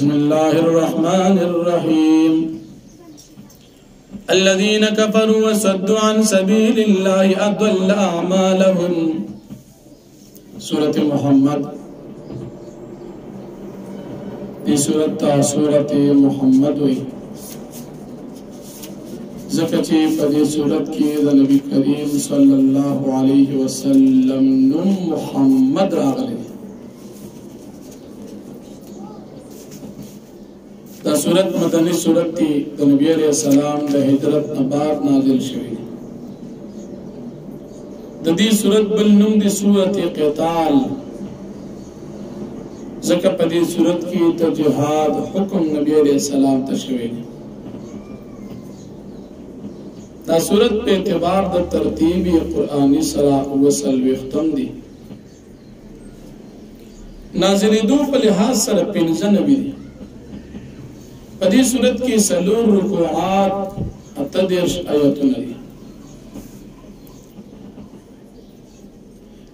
بسم الله الرحمن الرحيم الذين كفروا وصدوا عن سبيل الله أضل أعمالهم سورة محمد دي سورة محمد وي زكتي فدي سورة كي نبي كريم صلى الله عليه وسلم نم محمد راغلي دا سورة مدنی سورة تی دا نبی علیہ السلام دا ہجرت نباد نازل شوی دا دی سورة بلنم دی سورة قتال زکا پا دی سورة کی تا جہاد حکم نبی علیہ السلام تشوی دا سورة پہ اعتبار دا ترتیبی قرآنی سرا وصل وختم دی نازلی دو پا لحاظ سر پینزا نبی دی پدی صورت کی سلور رکوعات اتدیرش آیتون دی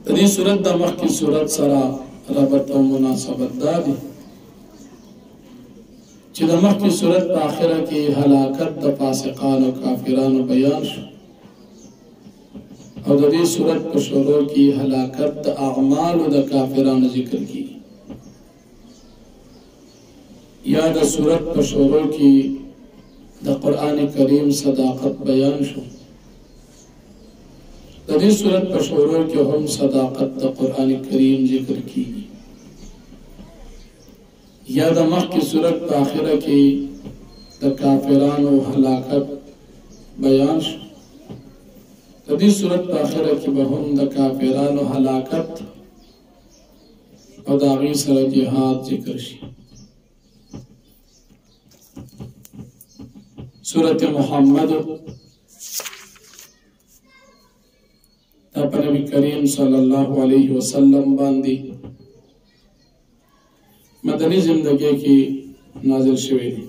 پدی صورت دا مخ کی صورت سرا ربط و مناسبت دا دی چی دا مخ کی صورت پا آخرہ کی حلاکت دا فاسقان و کافران و بیان شو اور دا دی صورت پا شروع کی حلاکت دا اعمال و دا کافران ذکر کی یا دا سورت پر شروع کی دا قرآن کریم صداقت بیان شو دا دی سورت پر شروع کی ہم صداقت دا قرآن کریم ذکر کی یا دا مخ کی سورت پر آخرہ کی دا کافران و حلاکت بیان شو دا دی سورت پر آخرہ کی بہم دا کافران و حلاکت اور دا غی سر جہاد ذکر شی سورة محمد تاپا نبی کریم صلی اللہ علیہ وسلم باندی مدنی زندگی کی نازل شوی دی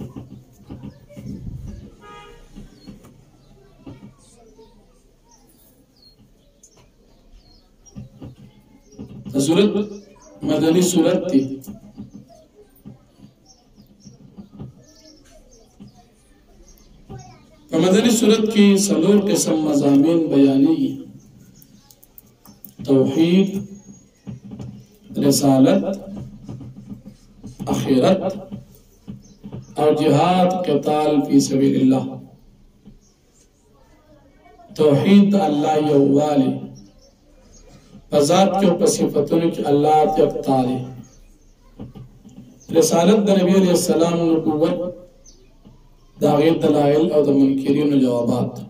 سورت مدنی سورت تھی مدنی صورت کی سلور قسم مضامین بیانی توحید رسالت اخیرت اور جہاد قتال فی سبیل اللہ توحید اللہ یوالی فذات کے اوپر صفتوں کی اللہ تیقتالی رسالت دا نبی علیہ السلام نبوت دا غیر دلائل او دا منکرین و جوابات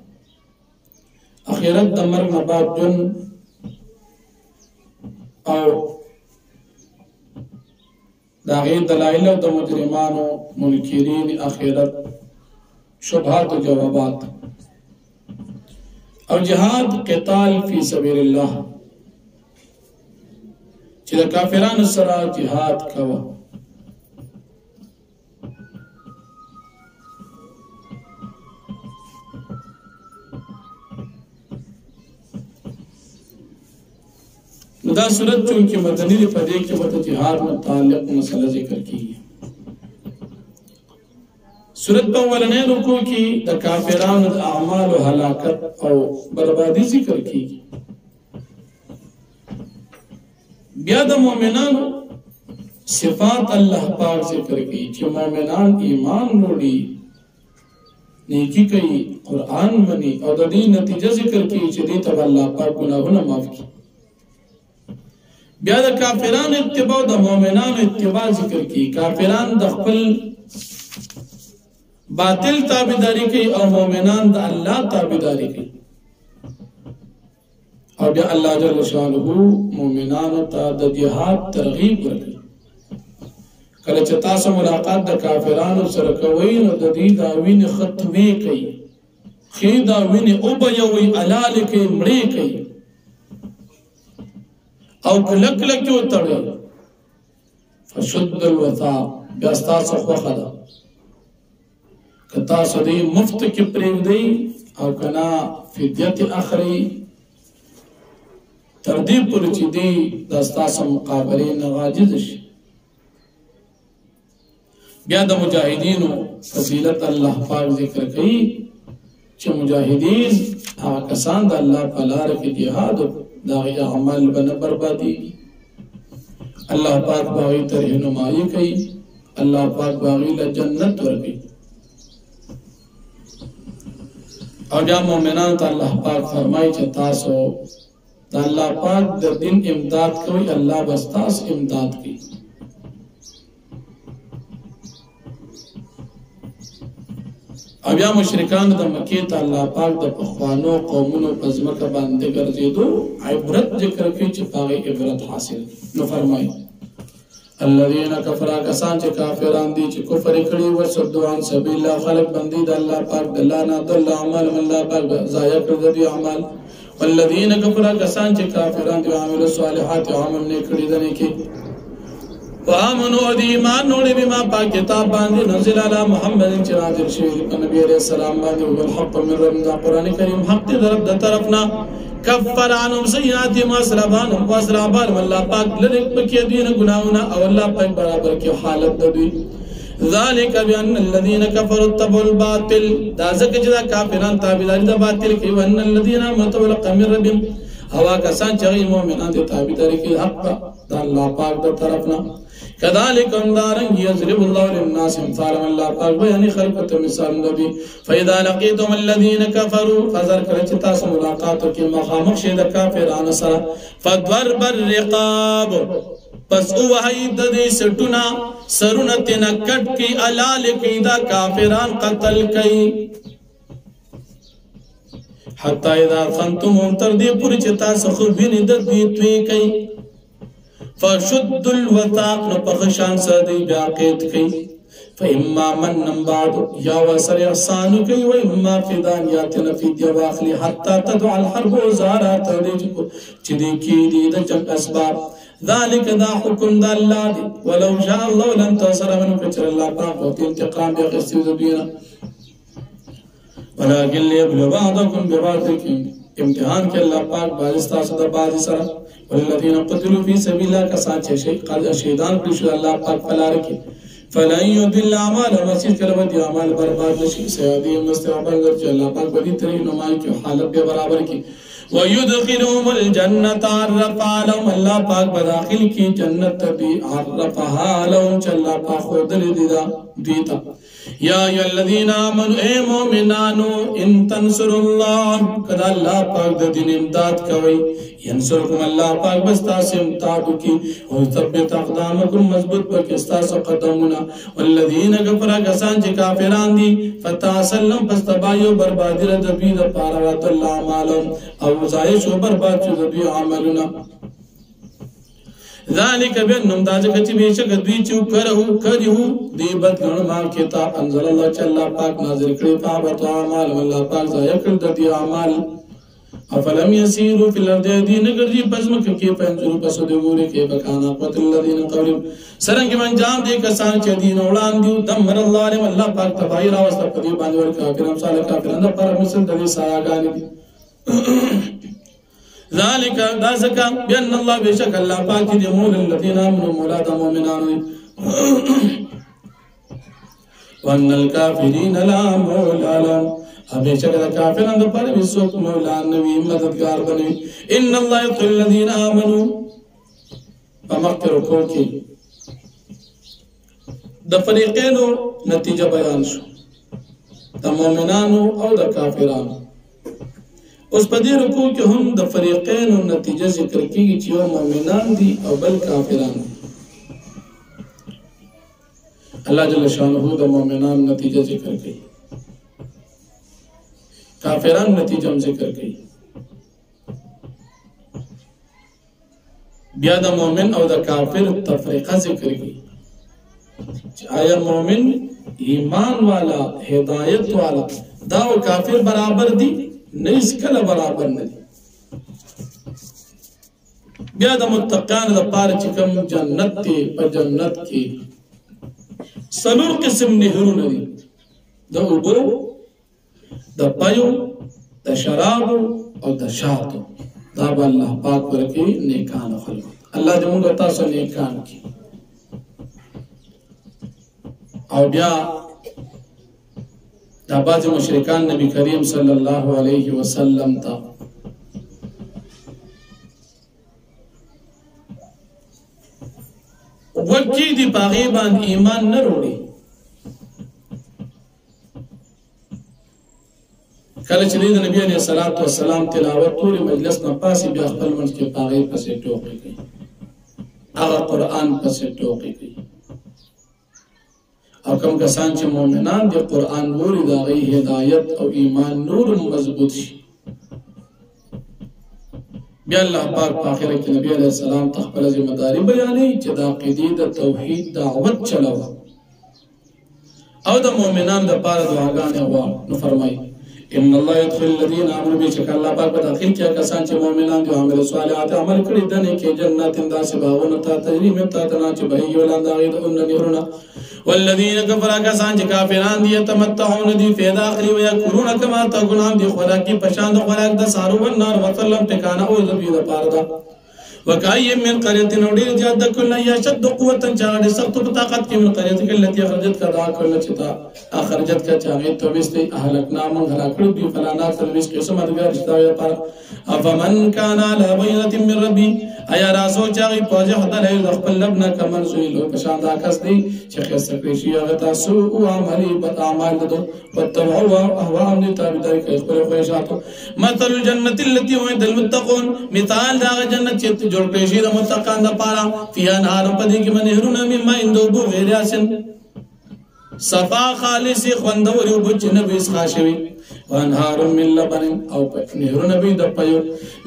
اخیرت دا مرگ نباد جن او دا غیر دلائل او دا مجرمان و منکرین اخیرت شبہات و جوابات او جہاد قتال فی سبیل اللہ چیزا کافران سرا جہاد کوا دا صورت چونکہ مدنی دی پدے کے بعد جہاد متعلق مسئلہ ذکر کی ہے صورت پا اولنے رکو کی دا کافران دا اعمال و حلاکت او بربادی ذکر کی بیا دا مومنان صفات اللہ پاک ذکر کی چی مومنان ایمان روڑی نیکی کئی قرآن منی اور دا دی نتیجہ ذکر کی چی دی تب اللہ پاک گناہونا معاف کی بیا دا کافران اتباع دا مومنان اتباع ذکر کی کافران دا خپل باطل تابداری کی اور مومنان دا اللہ تابداری کی اور بیا اللہ جل شانہ مومنان تا دا جہاد ترغیب رکھی کلچتا سا ملاقات دا کافران سرکوین دا دی داوین ختمی کی خی داوین اوبیوی علال کی مڑی کی او کلک لکیو تڑی فشد الوثاق بیاستا سخوخا دا کتا صدی مفت کی پریو دی او کنا فدیت اخری تردیب پر چی دی داستا سا مقابلی نغاجزش بیا د مجاهدینو فضیلت الله پاک ذکر کوي چې مجاهدین هغه کسان د الله په لار کې جهاد د هغې اعمال به نه بربادېږي. الله پاک به هغوی ته رهنمایي کوي، الله پاک به هغوی له جنت ورکوي. او بیا مؤمنانو ته الله پاک فرمایي چې تاسو د الله پاک د دین امداد کوئ، الله به ستاسو امداد کوي. او بیا مشرکانو د مکې ته الله پاک د پخوانو قومونو په ځمکه باندې ګرځېدو عبرت ذکر کوي چې په هغې عبرت حاصل نو فرمایي الذین کفروا کسان چې کافران دي چې کفر یې کړي وصدوا عن سبیل الله خلق بندي د الله پاک د الله نه ضل اعمالهم الله پاک ضایع کړ د دوی اعمال والذین کفروا کسان چې کافران دي عامل الصالحات عمل نه کړي د نیکي وآمنوا دی ایمان نوڑی بما پاک کتاب باندې نزل علی محمد چې نازل شوی په نبی علیہ السلام باندې او الحق من ربنا قرآن کریم حق دی در د طرفنا کفر عنهم سیئاتهم واسرابانهم واسرابانهم الله پاک لری پکې دوی نه ګناونه او الله پاک برابر کې حالت د دوی ذالک بان الذين كفروا اتبعوا الباطل دا ځکه چې دا کافران تابعداري د باطل کوي وان الذين امنوا ولقوا من ربهم هوا کسان چې مؤمنان دي تابعداري کوي حق د الله پاک د طرفنا كذلك دارن يضرب الله للناس امثالا الله پاک بیان خلقت مثال نبی فاذا لقيتم الذين كفروا فذر کړه تاسو ملاقات کې مخامخ شه د کافرانو سره فضرب الرقاب پس او وحی د دې سټونه سرونه تنه کټ کی علال کی دا کافران قتل کئ حتی اذا خنتم تر دې پوری چې تاسو خو ویني د دې توي کئ فشد الوثاق نپخشان سادی بیاقید کی فإما من بعد یا وسر احسانو کی و اما فدان یاتنا فیدیا واخلی حتی تدعا الحرب وزارا تردیج کو چدی کی دید جنگ اسباب ذالک دا حکم دا اللہ دی ولو شاء اللہ لن تأثر منو کچر اللہ پاک وقتی انتقام بیاقستی زبینا ولیکن لیبلو بعضکم ببعضکم امتحان کے اللہ پاک بازستا صدا بازی سرا والذین قتلوا فی سبیل اللہ کسان چه شهیدان کړي الله پاک فلار کی فلن يضل اعمال مسجد کله دی اعمال برباد نشي سیادی مستقبل ورچ الله پاک بدی تری نمای کی حالت به برابر کی ويدخلهم الجنه عرفها لهم الله پاک بداخل کی جنت بھی عرفها لهم الله پاک خودل دیدا دیتا یا ایها الذین آمنوا اے مومنانو ان تنصروا الله کدا الله پاک د دین امداد کوي ینصرکم الله پاک بستا سے امداد کی او ثبت اقدامکم مضبوط بکستا سو قدمنا والذین کفروا کسان چې کافران دي فتاسلم پستبایو بربادی د دوی د پاره وت الله اعمالهم او ضایع شو برباد شو د دوی عملونه ذالک بانهم داجک چې بیشک دوی چې کړو دی بدلون ما کتاب انزل الله چې الله پاک نازل کړی تابت اعمال الله پاک ضایع کړ د دوی اعمال افلم يسيروا في الارض دین ګرځي پزمک کې پنځو پسو دی ګوري کې بکانا قتل الذين قبل سرنګ منجام دي کسان چې دین وړاندې دمر الله علیه الله پاک تبای را واست په دې باندې ور کافرانو صالح کافرانو پر مسل د سایه‌ګان دي ذالک دا زکا بان الله بشک الله پاک دې مول الذين امنوا مولاد المؤمنان وان الكافرين لا مولى لهم ہمیشہ کہ کافران دے پر وسوک مولا نبی مددگار بنے ان الله يقول الذين امنوا فمغفر کوکی د فریقینو نتیجہ بیان شو د مؤمنانو او د کافرانو اوس په دې رکوع کې هم د فریقینو نتیجه ذکر کیږي چې یو مؤمنان دي او بل کافران دي الله جل شانه د مؤمنان نتیجه ذکر کوي کافران نتیجه هم ذکر کوي بیا د مؤمن او د کافر تفریقه ذکر کوي آیا مؤمن ایمان والا ہدایت والا دا او کافر برابر دی نه اسکله برابر نه دي بیا د متقین د پاره چې کوم جنت ته په جنت کې څلور قسم نهرونه دي د اوبو د پایو د شراب او د شاتو دا به الله پاک ورکړي نیکان خلک الله دې موږ تاسو نیکان کړي او بیا دا بعض مشرکان نبی کریم صلی الله علیه وسلم تا وکی دی پاغی باند ایمان نه وروړي کله چې د نبی علیه الصلاۃ والسلام تلاوت ټول مجلس نه پاسي بیا خپل منځ کې پاغی پسې ټوکې کوي هغه قرآن پسې ټوکې کوي او کوم کسان چې مؤمنان دي قرآن ووري د هغوی هدایت او ایمان نور مضبوط شي بیا الله پاک په آخره کې نبی علیه السلام ته خپله ذمهداري بیانوي چې د عقیدې د توحید دعوت چلوه او د مؤمنانو دپاره دعاګانې غواړه نو فرمایي ان الله يدخل الذين امنوا بشک الله پاک په داخل کې کسان چې مؤمنان دي او عمل صالحات عمل کړي دنه کې جنات داسې باغونه ته تجري من تحتها چې بهیږي ولاندې هغې د نهرونه والذین کفروا کسان چې کافران دي یتمتعون دي فیدا اخري ویکفرون کما تکون دي خوراکي په شان د خوراک د سارو والنار وسلم ټکانه او د دې لپاره ده وکای من قريه نوډي جاد کله یشد قوت چاډ سخت طاقت کې من قريه کې التي اخرجت کدا کله چتا اخرجت کا چاغه تو بيستي اهلكنا من هلاکړو دي فلانا سرویس کې سم ادګار شتاوي پر افمن كان على بينه من ربي ایا راسو چاغي پوجا هدل خپل لبنا کمن سویلو په شان دا کس دي چې خسته کړی شي هغه تاسو او عملي بد اعمال دو وتبعوا اهواهم لتابعداري کوي خپل خوښاتو مثل الجنه التي وعد المتقون مثال دا جنت چې جوړ کړی شي د متقان لپاره فيها نهر پدې کې نهرونه مما اندوبو غیر اسن صفا خالص خوندور او بچنه به اسخا شوی وانهار من لبن او نهرونه به د پيو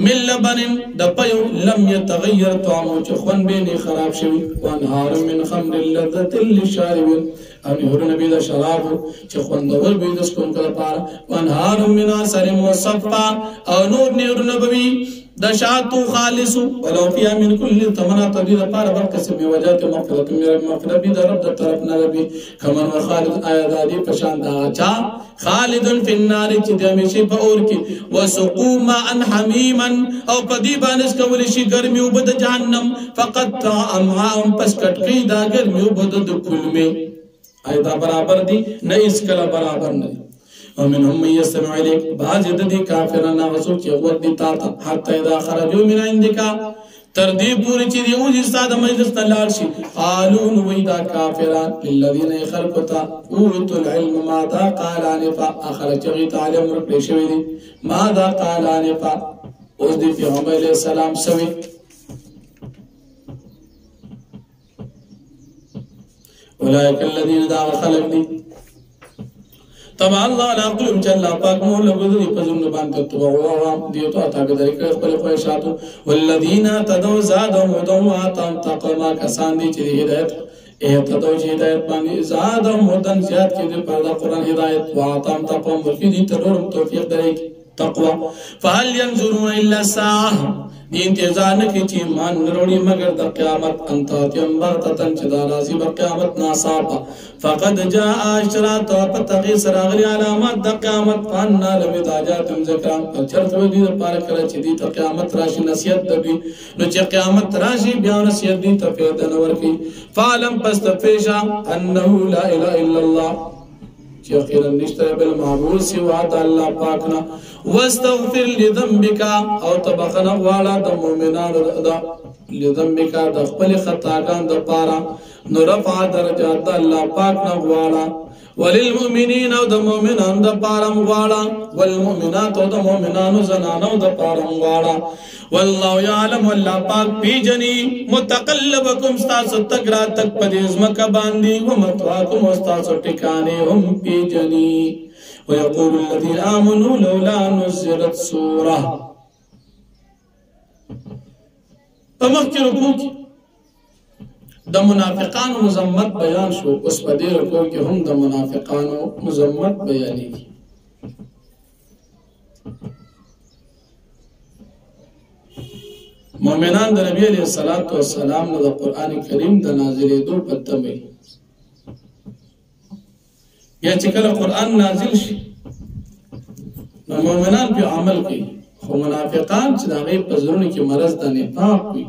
من لبن د پيو لم يتغير طعمه چې خوند به نه خراب شوی وانهار من خمر لذة للشاربين او نهرونه به د شراب چې خوندور به د سکون لپاره وانهار من عسل مصفى او نور نهرونه به د شاتو خالص ولو فيها من كل ثمرات تدير پار برکسب وجات مغفرت میرا مغفرت بھی در رب در طرف نہ ربی کمن وخالد آیا دادی پشان دا چا خالد فی النار چې د همیشه په اور کې وسقوا ماء حمیما او پدی باندې کول شي ګرمي او بد جهنم فقط امعاهم پس کټکی دا ګرمي او بد د کلمه ایدا برابر دي نه اس کلا برابر نه ومنهم من يستمع إليك بعض يددي كافرنا وسوك يغوط دي تاتا حتى إذا خرجوا من عندك تردي پوری چی دی اوجی استاد مجلس نلارشی قالوا نویدا کافران للذین خلقتا اوتوا العلم ماذا قال آنفا آخر چغی تعلیم رکلی شوی دی ماذا قال آنفا اوز دی پیغمبر علیہ السلام سوی اولئک الذین دا خلق دی طبعا الله لا قلم جل پاک مولا بدری پزم نبان تتبعوا دیوتو اتاقداری که اخبر خوشاتو والذین تدو زادهم ودو آتام تقوما کسان دی چی دی ہدایت احتدو چی ہدایت بانی زادهم ودن زیاد کی دی پردہ قرآن ہدایت وآتام تقوم ورکی دی ترورم توفیق دریک تقوی فهل ينظرون الا الساعه دی انتظار نکی چی مان نروڑی مگر دا قیامت انتاتیم بغتتن چی دا رازی با قیامت ناصابا فقد جاء اشترات و پتغی سراغلی علامات دا قیامت فاننا لمید آجاتم ذکران پر چرت ویدی دا پارکر چی دی تا قیامت راشی نصیت دبی نو چی قیامت راشی بیا نصیت دی تا فیدن ورکی فعلم پس تفیشا انہو لا الہ الا اللہ چی اخیرا نشتر بالمعبول سوا دا اللہ پاکنا واستغفر لذنبکا او تبخنا والا دا مومنان دا لذنبکا دا خپل خطاگان دا پارا نو رفع درجات دا اللہ پاکنا والا وللمؤمنین او دا مومنان دا پارا والا والمؤمنات او دا مومنان زنان او دا پارا والا والله يعلم والله پاک پی جنی متقلبکم ستاسو تگرا تک پدیزمک باندی ومتواکم استاسو ٹکانے ہم پی جنی ويقول الذين آمنوا لولا نزلت سورة فمخی رکو کی دا منافقانو مزمت بیان شو اس پا دے رکو کی ہم دا منافقانو مزمت بیانی کی مومنان دا نبی علیہ السلام دا قرآن کریم دا نازل دو پتمئی یا چکل قرآن نازل شي نو مومنان پی عمل کوي خو منافقان چې دا غیب په زړونو کې مرض د نفاق وي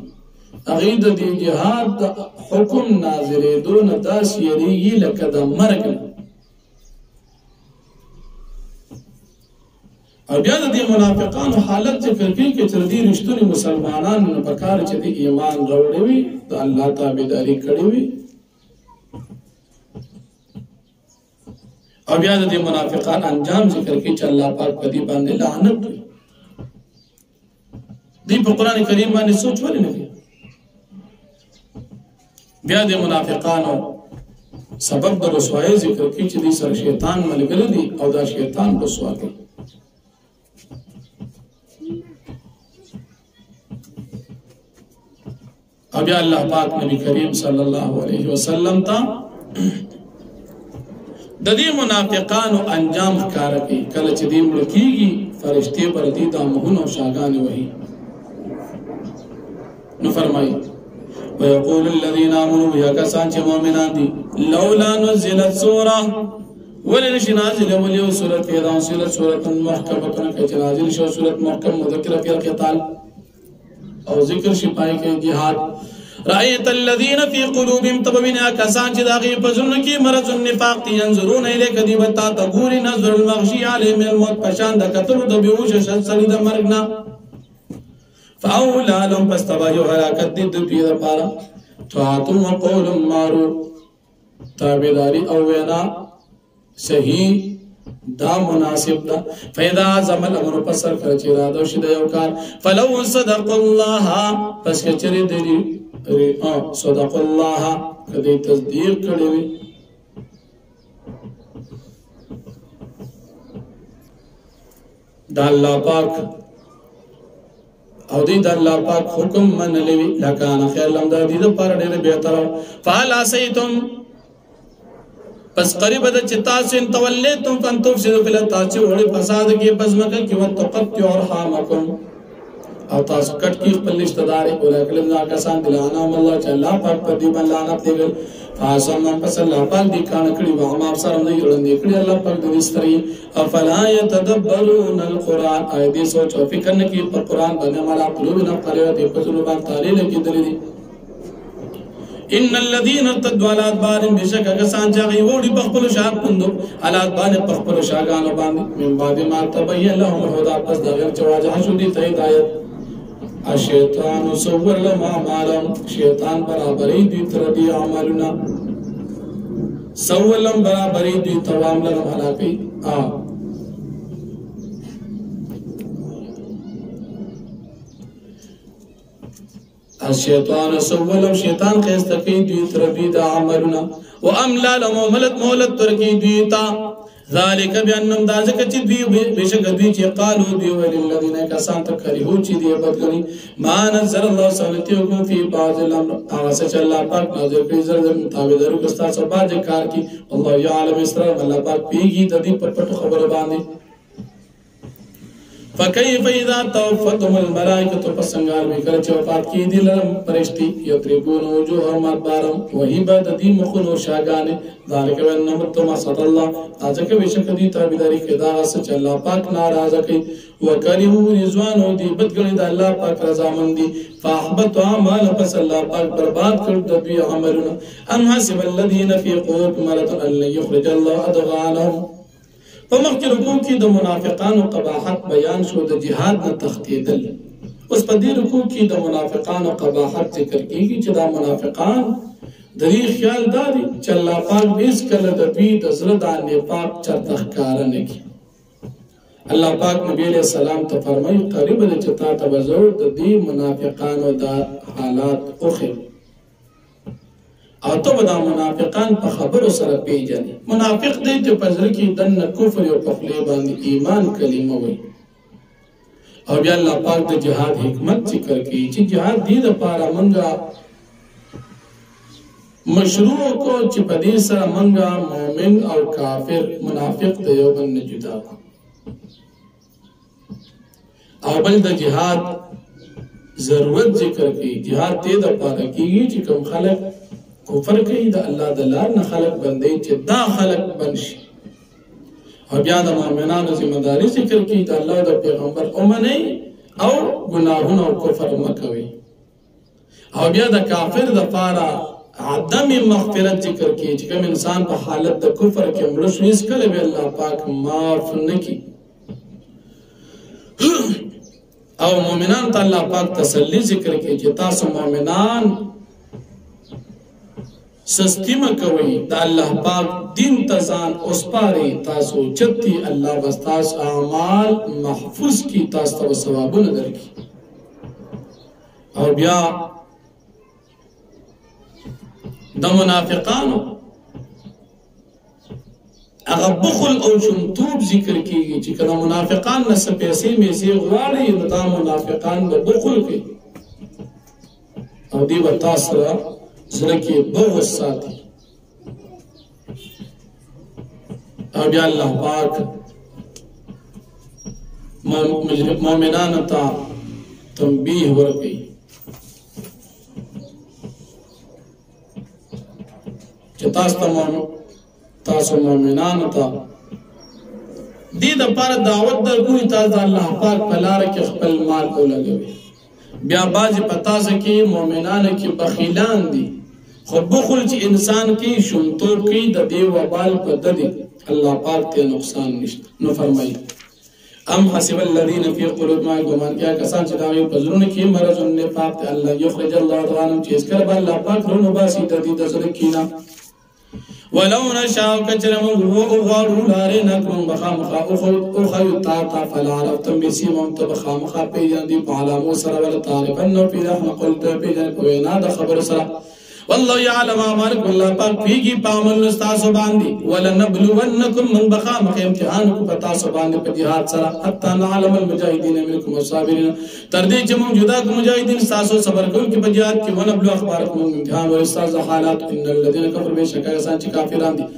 هغوی د دې جهاد د حکم نازلېدو نه داسې یریږي لکه د مرګ نه. او بیا د دې منافقانو حالت ذکر کوي چې تر دې رښتوني مسلمانانو نه پکار چې د ایمان راوړی وي، د الله تابعداري کړې وي. او بیا د دې منافقان انجام ذکر کوي چې الله پاک په دې باندې لعنت کوي. دې په قرآن کریم باندې سوچ ولې نه کوي؟ بیا د منافقانو سبب د رسوایۍ ذکر کوي چې دې سره شیطان ملګری دی او دا شیطان رسوا کوي. او بیا الله پاک نبی کریم صلی الله علیه وسلم ته د دې منافقانو انجام ښکاره کوي. کله چې دې مړه کېږي فرشتې پر دې دا مهونه او شاګانې وهي. نو فرمایي ويقول الذين آمنوا یا کسان چې مؤمنان دي لولا نزلت سوره ولې نشي نازله ولې سورۃ پیدا سورۃ محکمه کې چې نازل شو سورۃ محکم مذکره فی القتال او ذکر شي پای کې جهاد. رأيت الذين في قلوبهم تبوینا کسان چې داغي په ځن کې مرض النفاق ينظرون الیک دی بتا تغور نظر المغشی علی من الموت پشان د کتل د بیوش شد سړي د مرګنا فاولا لهم پستوایو حرکت دې د پیدا پارا طاعتم وقول معروف تابعداري او وینا صحیح دا مناسب دا. فیدا زمل امر پسر کر چې را دو شد یو کار فلو صدق الله پس کچری دی صدق الله کدی تصدیق کړي وي دا الله پاک او دې د الله پاک حکم منلې وي لکان خیر لم دا دې پر ډېر بهتر فعل اسیتم پس قریب د چتا سین تولیتم فانتفسدوا فی الارض چې وړي فساد کې پزمکه کې وتقطع ارحامکم او تاسو کټ کې خپل رشتہ دار اولکل نا کسان دلانا الله چې الله پاک په دې باندې لعنت دیګل فاسم پس الله پاک دې کان کړي و ما افسر نه یړندې کړي الله پاک دې استری افلا يتدبرون القران اې دې سوچ او فکر نه کې په قران باندې مالا قلوب نه قلیا دې په څلو باندې تعالی لګې درې ان الذين ارتدوا على ادبارهم بشك کسان چې وړي په خپل شاګ پوندو حالات باندې په خپل شاګانو باندې من بعد ما تبين لهم الهدى پس دا غیر چواجه شو دي ته هدایت الشیطان صور لهم اعمالهم شیطان برابرې دي تر دې عملونه صور لهم برابرې دي توام لهم هلاکي الشیطان سولم شیطان خیسته کوي دوی تر دې د عملونه و املا لهم مهلت ترکی دوی ته ذالک بانهم دا ځکه چې دوی بشک دوی چې قالو دوی وللذین کسان تکرهو چې دی بدګنی ما نزل الله سبحانه فی بعض الامر هغه چې الله پاک نازل کړي زړه مطابق کستا سبا د کار کی الله یعلم اسرار الله پاک پیږي د دې پټ خبره باندې فكيف اذا توفتهم الملائكه فسنگار میکر چې وفات کی دي لرم فرشتي یتربون وجوههم ادبارهم وهي بعد دي مخنو شاګانه ذالک وانهم تما صد الله ازکه بشک دي تابعداري کدا چې الله پاک ناراضه کوي وکرهو رضوان او دي بدګنی د الله پاک رضامندي فاحبط اعمال پس الله پاک برباد کړ د دوی عملونه ام حسب الذين في قلوبهم مرض ان يخرج الله ادغانهم په مخکې رکوع کې د منافقانو قباحت بیان شو د جهاد نه تښتېدل. اوس په دې رکوع کې د منافقانو قباحت ذکر کېږي چې دا منافقان د دې خیال دا دی چې الله پاک هېڅکله د دوی د زړه دا نفاق چرته ښکاره نه کړي. الله پاک نبی علیه السلام ته فرمایي قریب دی چې تا ته به زه د دې منافقانو دا حالات وښیم او ته دا منافقان په خبرو سره پیژنې. منافق دی چې په زړه کې دننه کفر او په خولې باندې ایمان کلمه وایي. او بیا الله پاک د جهاد حکمت ذکر کوي چې جهاد دې دپاره موږ مشروع کو چې په دې سره موږ مؤمن او کافر منافق د یو بل نه جدا کړو. او بل د جهاد ضرورت ذکر کوي. جهاد دې دپاره کېږي چې کوم خلک کفر کوي د الله د لار نه خلق بندي چې دا خلق بنشي. او بیا د مؤمنانو ذمہ داری ذکر کوي د الله د پیغمبر اومنئ او ګناهونه او کفر مکوي. او بیا د کافر د پاره عدم مغفرت ذکر کی چې کوم انسان په حالت د کفر کې مړ شو هیڅ کله به الله پاک معاف نه کی او مؤمنان ته الله پاک تسلی ذکر کی چې تاسو مؤمنان سستی مکوئ د الله پاک دین ته ځان وسپارئ تاسو چتی الله بس تاسو اعمال محفوظ کی تاسو ته ثوابونه درکړي او بیا د منافقانو هغه بخل او شمتوب ذکر کیږي چې کله منافقان نه څه پیسې میسې غواړي نو دا منافقان به بخل کوي او دی به تاسو سره زړه کې بغض ساتي او بیا الله پاک مؤمنانو ته تنبیه ورکوي چې تاسو مؤمنانو ته دې دپاره دعوت درکوي تاسو د الله پاک په لاره کې خپل مال ولګوئ بیا بعضې په تاسو کې مؤمنانو کې بخیلان دي خو بخل چې انسان کې شومتوب کوي د دې وبال په ده دی الله پاک ته نقصان نشته نو فرمایي ام حسب الذين في قلوبهم گمان کیا کسان چې دا غي په زړونو کې مرض النفاق ته الله یخرج الله عنهم چې اسکر به الله پاک رونو باسي د دې د زړه کینا ولو نشاء كجرم وغار لاري نكم بخامخا اخو تا فلا عرفتم بسيمهم تبخامخا بيجان دي بعلامو سر ولا تعرفن في رحم قلت بيجان کوینا د خبر سر والله يعلم اعمالكم الله پاک پیږي پامل استاسو باندې ولنبلونکم من بخامخ امتحانکم پتاسو باندې په جهاد سره حتا نعلم المجاهدين منكم والصابرين تر دې چې موجوده مجاهدین استاسو صبر کوونکي په جهاد کې ونبلو اخبارکم امتحان او استاز حالات ان الذين كفروا بشکا سان چې کافران دي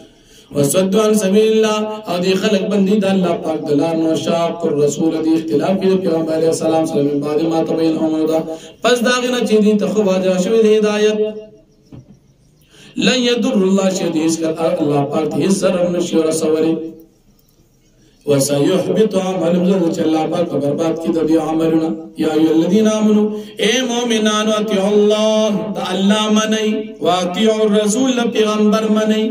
وصدوا عن سبيل الله او دي خلق بندي د الله پاک دلار نو شاق الرسول دي اختلاف کې پیغمبر علیه السلام صلی الله علیه وسلم بعد ما تبين امر پس داغه چې دي ته خو واجب شوی د هدایت لن يضر الله شيئا الله پاک هیڅ ضرر نشي رسولي وسيحبط عملهم چې الله پاک برباد کړي د دې عملونه یا ایه الذين امنوا اے مؤمنان اطیعوا الله الله منئ واطیعوا الرسول پیغمبر منئ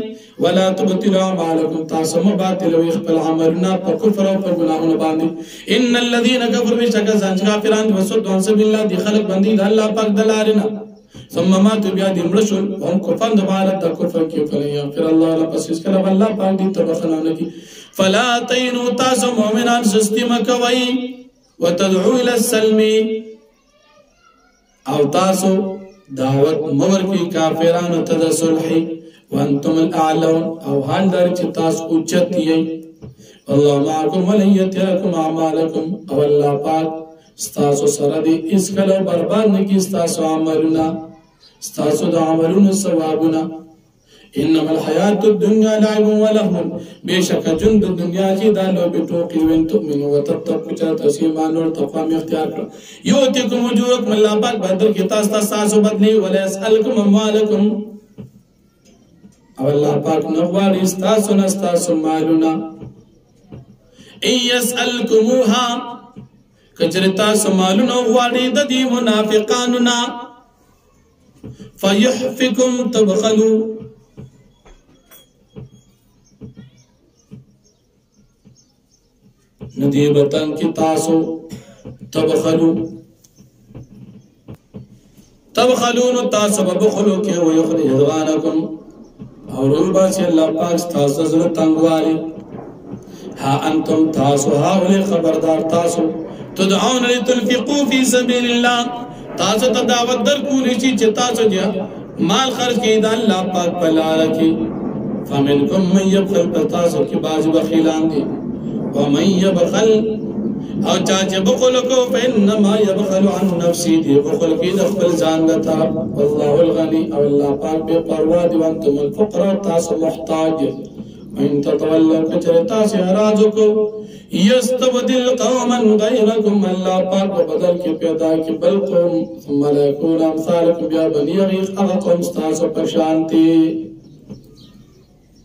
ولا تبطلوا اعمالكم تاسو باطلوي خپل عملونه په کفر او په ګناهونو باندې ان الذين كفروا بشک ځان کافران وسد عن سبيل الله دي خلق بندي د الله پاک دلارنا ثم ماتوا بیا دې مړه شول هم کفر د عبارت د کفر کې فلن يغفر الله لهم پس کله الله پاک دې تبخنه نکي فلا تینوا تاسو مؤمنان سستی مکوئ وتدعوا الى السلم او تاسو دعوت مور کی کافرانو ته د صلح وانتم الاعلون او حال دار چې تاسو اوچت یې الله معكم ولن يتركم اعمالكم او الله پاک ستاسو سره دې اس کله برباد نکي ستاسو عملونه ستاسو د عملونو ثوابونه انما الحياه الدنيا لعب ولهو بشك جند الدنيا کې دا لو بتوقي وان تؤمنوا وتتقوا تسيمان او تقوا اختیار کړ يوتكم وجوهكم الله پاک بدل کې تاسو بدلی ولا يسالكم اموالكم او الله پاک نو غواړي تاسو نه تاسو مالونه ان يسالكموها کجرتا سمالونو غواړي د دې منافقانو نه فيحفكم تبخلوا ندی بتن کی تاسو تبخلون تاسو بخلو کې او يخرج ذوانکم او ربا چې الله پاک تاسو زړه تنگوالي ها انتم تاسو ها خبردار تاسو تدعون لتنفقوا في سبيل الله تاسو ته دعوت درکول شي چې تاسو مال خرج کړئ د الله پاک په لار کې فمنکم من يبخل تاسو کې باز بخیلان دي ومن يبخل او چا بخل کو فانما يبخل عن نفسه دي بخل کې د خپل ځان د طرف والله الغني او الله پاک به پروا دي وانتم الفقراء تاسو محتاج ان تتولوا كثرتا سراجكم يستبدل قوما غيركم الله پاک بدل کې پیدا کې بل قوم ثم لا يكون امثالكم يا بني غير قوم تاسو په شانتي